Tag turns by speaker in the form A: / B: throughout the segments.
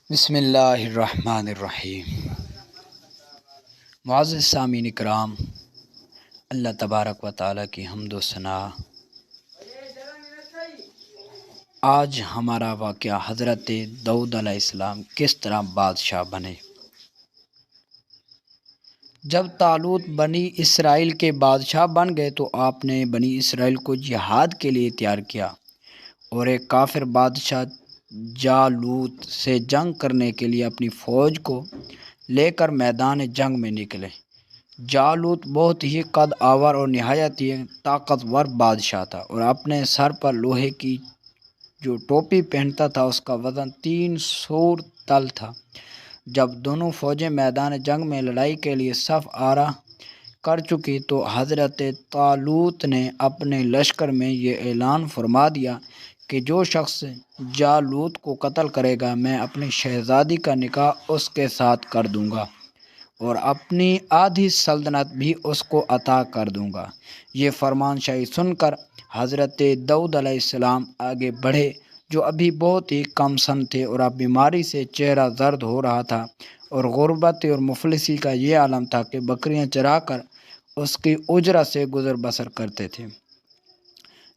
A: بسم اللہ الرحمن الرحیم۔ معزز سامعین اکرام، اللہ تبارک و تعالیٰ کی حمد و ثنا۔ آج ہمارا واقعہ حضرت داؤد علیہ السلام کس طرح بادشاہ بنے۔ جب طالوت بنی اسرائیل کے بادشاہ بن گئے تو آپ نے بنی اسرائیل کو جہاد کے لیے تیار کیا اور ایک کافر بادشاہ جالوت سے جنگ کرنے کے لیے اپنی فوج کو لے کر میدان جنگ میں نکلے۔ جالوت بہت ہی قد آور اور نہایت ہی طاقتور بادشاہ تھا اور اپنے سر پر لوہے کی جو ٹوپی پہنتا تھا اس کا وزن 300 تل تھا۔ جب دونوں فوجیں میدان جنگ میں لڑائی کے لیے صف آرا کر چکی تو حضرت طالوت نے اپنے لشکر میں یہ اعلان فرما دیا کہ جو شخص جالوت کو قتل کرے گا میں اپنی شہزادی کا نکاح اس کے ساتھ کر دوں گا اور اپنی آدھی سلطنت بھی اس کو عطا کر دوں گا۔ یہ فرمان شاہی سن کر حضرت داؤد علیہ السلام آگے بڑھے، جو ابھی بہت ہی کم سن تھے اور اب بیماری سے چہرہ زرد ہو رہا تھا اور غربت اور مفلسی کا یہ عالم تھا کہ بکریاں چرا کر اس کی اجرت سے گزر بسر کرتے تھے۔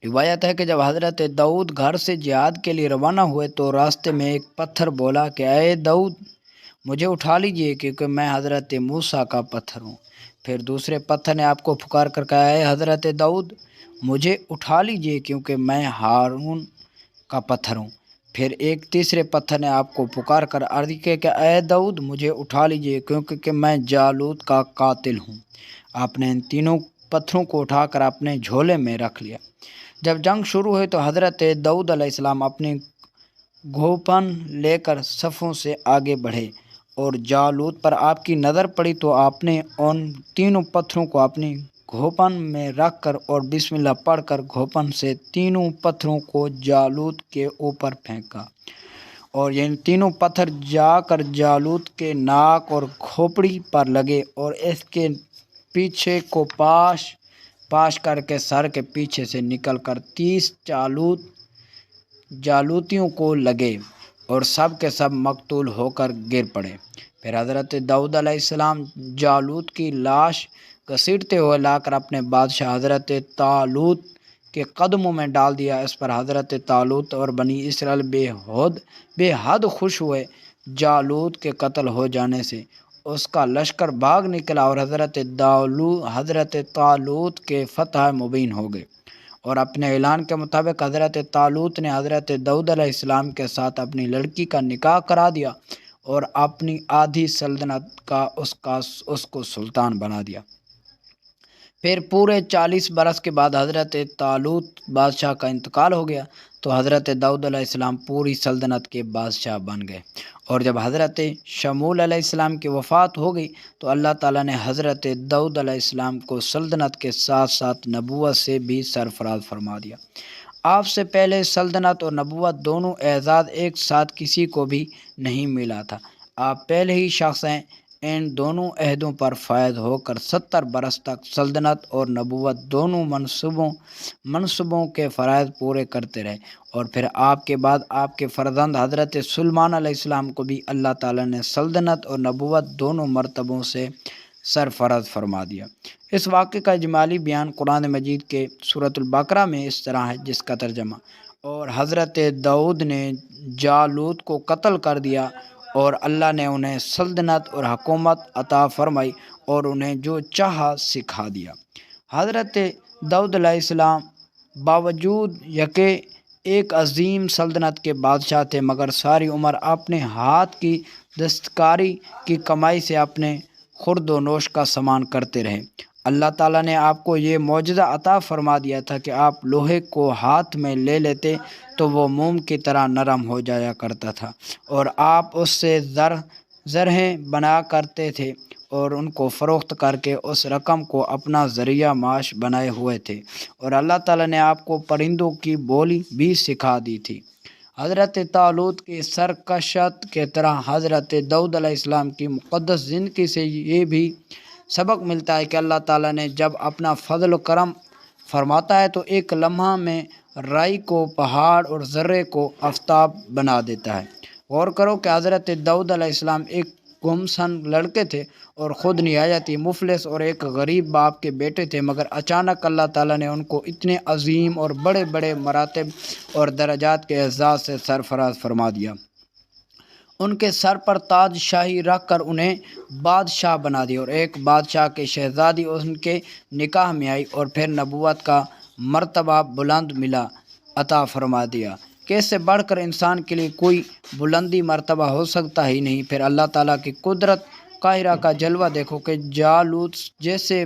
A: روایت ہے کہ جب حضرت داؤد گھر سے جہاد کے لیے روانہ ہوئے تو راستے میں ایک پتھر بولا کہ اے داؤد، مجھے اٹھا لیجئے کیونکہ میں حضرت موسیٰ کا پتھر ہوں۔ پھر دوسرے پتھر نے آپ کو پکار کر کہا اے حضرت داؤد، مجھے اٹھا لیجئے کیونکہ میں ہارون کا پتھر ہوں۔ پھر ایک تیسرے پتھر نے آپ کو پکار کر عرض کیا کہ اے داؤد، مجھے اٹھا لیجئے کیونکہ میں جالوت کا قاتل ہوں۔ آپ نے ان تینوں پتھروں کو اٹھا کر اپنے جھولے میں رکھ لیا۔ جب جنگ شروع ہوئی تو حضرت داؤد علیہ السلام اپنی گھوپن لے کر صفوں سے آگے بڑھے اور جالوت پر آپ کی نظر پڑی تو آپ نے ان تینوں پتھروں کو اپنی گھوپن میں رکھ کر اور بسم اللہ پڑھ کر گھوپن سے تینوں پتھروں کو جالوت کے اوپر پھینکا اور یہ تینوں پتھر جا کر جالوت کے ناک اور کھوپڑی پر لگے اور اس کے پیچھے کو پاش کر کے سر کے پیچھے سے نکل کر 30 جالوتیوں کو لگے اور سب کے سب مقتول ہو کر گر پڑے۔ پھر حضرت داؤد علیہ السلام جالوت کی لاش گھسیٹتے ہوئے لا کر اپنے بادشاہ حضرت طالوت کے قدموں میں ڈال دیا۔ اس پر حضرت طالوت اور بنی اسرائیل بے حد خوش ہوئے۔ جالوت کے قتل ہو جانے سے اس کا لشکر بھاگ نکلا اور حضرت طالوت کے فتح مبین ہو گئے اور اپنے اعلان کے مطابق حضرت طالوت نے حضرت داؤد علیہ السلام کے ساتھ اپنی لڑکی کا نکاح کرا دیا اور اپنی آدھی سلطنت کا اس کو سلطان بنا دیا۔ پھر پورے 40 برس کے بعد حضرت طالوت بادشاہ کا انتقال ہو گیا تو حضرت داؤد علیہ السلام پوری سلطنت کے بادشاہ بن گئے، اور جب حضرت شمویل علیہ السلام کی وفات ہو گئی تو اللہ تعالیٰ نے حضرت داؤد علیہ السلام کو سلطنت کے ساتھ ساتھ نبوت سے بھی سرفراز فرما دیا۔ آپ سے پہلے سلطنت اور نبوت دونوں اعزاز ایک ساتھ کسی کو بھی نہیں ملا تھا۔ آپ پہلے ہی شخص ہیں۔ ان دونوں عہدوں پر فائز ہو کر 70 برس تک سلطنت اور نبوت دونوں منصبوں کے فرائض پورے کرتے رہے، اور پھر آپ کے بعد آپ کے فرزند حضرت سلیمان علیہ السلام کو بھی اللہ تعالیٰ نے سلطنت اور نبوت دونوں مرتبوں سے سرفراز فرما دیا۔ اس واقعے کا اجمالی بیان قرآن مجید کے سورۃ البقرہ میں اس طرح ہے، جس کا ترجمہ اور حضرت داؤد نے جالوت کو قتل کر دیا اور اللہ نے انہیں سلطنت اور حکومت عطا فرمائی اور انہیں جو چاہا سکھا دیا۔ حضرت داؤد علیہ السلام باوجود کہ ایک عظیم سلطنت کے بادشاہ تھے، مگر ساری عمر اپنے ہاتھ کی دستکاری کی کمائی سے اپنے خورد و نوش کا سامان کرتے رہے۔ اللہ تعالیٰ نے آپ کو یہ معجزہ عطا فرما دیا تھا کہ آپ لوہے کو ہاتھ میں لے لیتے تو وہ موم کی طرح نرم ہو جایا کرتا تھا، اور آپ اس سے زرہیں بنا کرتے تھے اور ان کو فروخت کر کے اس رقم کو اپنا ذریعہ معاش بنائے ہوئے تھے، اور اللہ تعالیٰ نے آپ کو پرندوں کی بولی بھی سکھا دی تھی۔ حضرت طالوت کی سرکشت کے طرح حضرت داؤد علیہ السلام کی مقدس زندگی سے یہ بھی سبق ملتا ہے کہ اللہ تعالیٰ نے جب اپنا فضل و کرم فرماتا ہے تو ایک لمحہ میں رائی کو پہاڑ اور ذرے کو آفتاب بنا دیتا ہے۔ غور کرو کہ حضرت داؤد علیہ السلام ایک گمسن لڑکے تھے اور خود نہایت ہی مفلس اور ایک غریب باپ کے بیٹے تھے، مگر اچانک اللہ تعالیٰ نے ان کو اتنے عظیم اور بڑے بڑے مراتب اور درجات کے اعزاز سے سرفراز فرما دیا، ان کے سر پر تاج شاہی رکھ کر انہیں بادشاہ بنا دیا، اور ایک بادشاہ کے شہزادی ان کے نکاح میں آئی، اور پھر نبوت کا مرتبہ بلند ملا عطا فرما دیا کہ اس سے بڑھ کر انسان کے لیے کوئی بلندی مرتبہ ہو سکتا ہی نہیں۔ پھر اللہ تعالیٰ کی قدرت قاہرہ کا جلوہ دیکھو کہ جالوت جیسے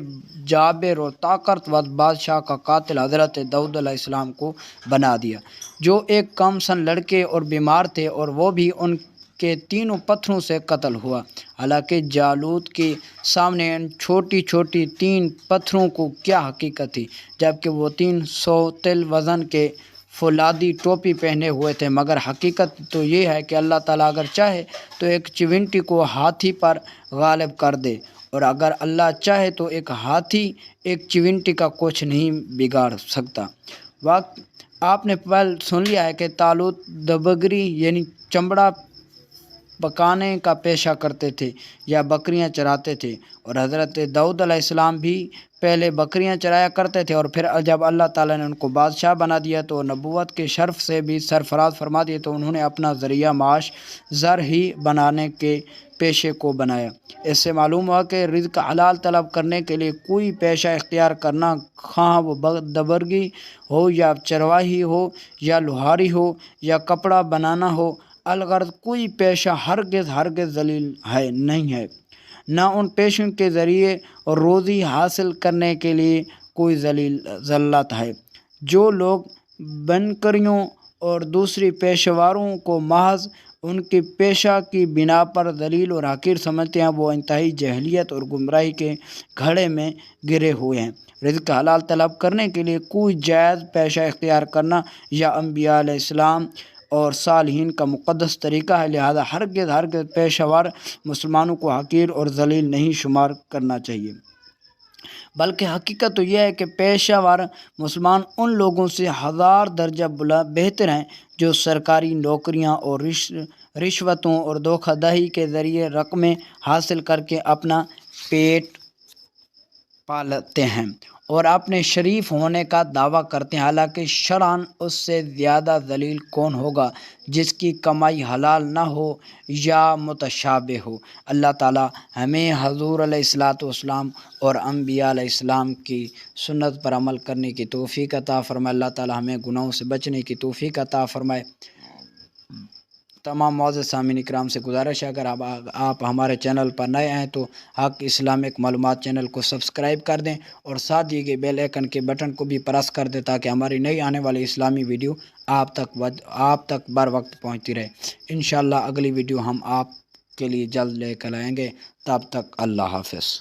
A: جابر اور طاقتور بادشاہ کا قاتل حضرت داؤد علیہ السلام کو بنا دیا، جو ایک کم سن لڑکے اور بیمار تھے، اور وہ بھی ان کے تینوں پتھروں سے قتل ہوا۔ حالانکہ جالوت کے سامنے ان چھوٹی چھوٹی تین پتھروں کو کیا حقیقت تھی، جبکہ وہ 300 تل وزن کے فولادی ٹوپی پہنے ہوئے تھے، مگر حقیقت تو یہ ہے کہ اللہ تعالیٰ اگر چاہے تو ایک چیونٹی کو ہاتھی پر غالب کر دے، اور اگر اللہ چاہے تو ایک ہاتھی ایک چیونٹی کا کچھ نہیں بگاڑ سکتا۔ آپ نے پہل سن لیا ہے کہ طالوت دبگری یعنی چمڑا پکانے کا پیشہ کرتے تھے یا بکریاں چراتے تھے، اور حضرت داؤد علیہ السلام بھی پہلے بکریاں چرایا کرتے تھے، اور پھر جب اللہ تعالیٰ نے ان کو بادشاہ بنا دیا تو نبوت کے شرف سے بھی سرفراز فرما دیے، تو انہوں نے اپنا ذریعہ معاش زر ہی بنانے کے پیشے کو بنایا۔ اس سے معلوم ہوا کہ رزق حلال طلب کرنے کے لیے کوئی پیشہ اختیار کرنا، خواہ وہ دبرگی ہو یا چرواہی ہو یا لوہاری ہو یا کپڑا بنانا ہو، الغرض کوئی پیشہ ہرگز ذلیل نہیں ہے، نہ ان پیشوں کے ذریعے روزی حاصل کرنے کے لیے کوئی ذلت ہے۔ جو لوگ بنکریوں اور دوسری پیشواروں کو محض ان کی پیشہ کی بنا پر ذلیل اور حقیر سمجھتے ہیں، وہ انتہائی جہلیت اور گمراہی کے گھڑے میں گرے ہوئے ہیں۔ رزق حلال طلب کرنے کے لیے کوئی جائز پیشہ اختیار کرنا یا انبیاء علیہ السلام اور صالحین کا مقدس طریقہ ہے، لہذا ہرگز پیشہ ور مسلمانوں کو حقیر اور ذلیل نہیں شمار کرنا چاہیے، بلکہ حقیقت تو یہ ہے کہ پیشہ ور مسلمان ان لوگوں سے 1000 درجہ بہتر ہیں جو سرکاری نوکریاں اور رشوتوں اور دھوکہ دہی کے ذریعے رقمیں حاصل کر کے اپنا پیٹ پالتے ہیں اور اپنے شریف ہونے کا دعویٰ کرتے ہیں، حالانکہ شرعاً اس سے زیادہ ذلیل کون ہوگا جس کی کمائی حلال نہ ہو یا متشابہ ہو۔ اللہ تعالیٰ ہمیں حضور علیہ السلام اور انبیاء علیہ السلام کی سنت پر عمل کرنے کی توفیق عطا فرمائے۔ اللہ تعالیٰ ہمیں گناہوں سے بچنے کی توفیق عطا فرمائے۔ تمام معزز سامعین اکرام سے گزارش ہے، اگر آپ ہمارے چینل پر نئے ہیں تو حق اسلامک معلومات چینل کو سبسکرائب کر دیں اور ساتھ دیے گئے بیل آئیکن کے بٹن کو بھی پریس کر دیں تاکہ ہماری نئی آنے والی اسلامی ویڈیو آپ تک بر وقت پہنچتی رہے۔ انشاءاللہ اگلی ویڈیو ہم آپ کے لیے جلد لے کر آئیں گے، تب تک اللہ حافظ۔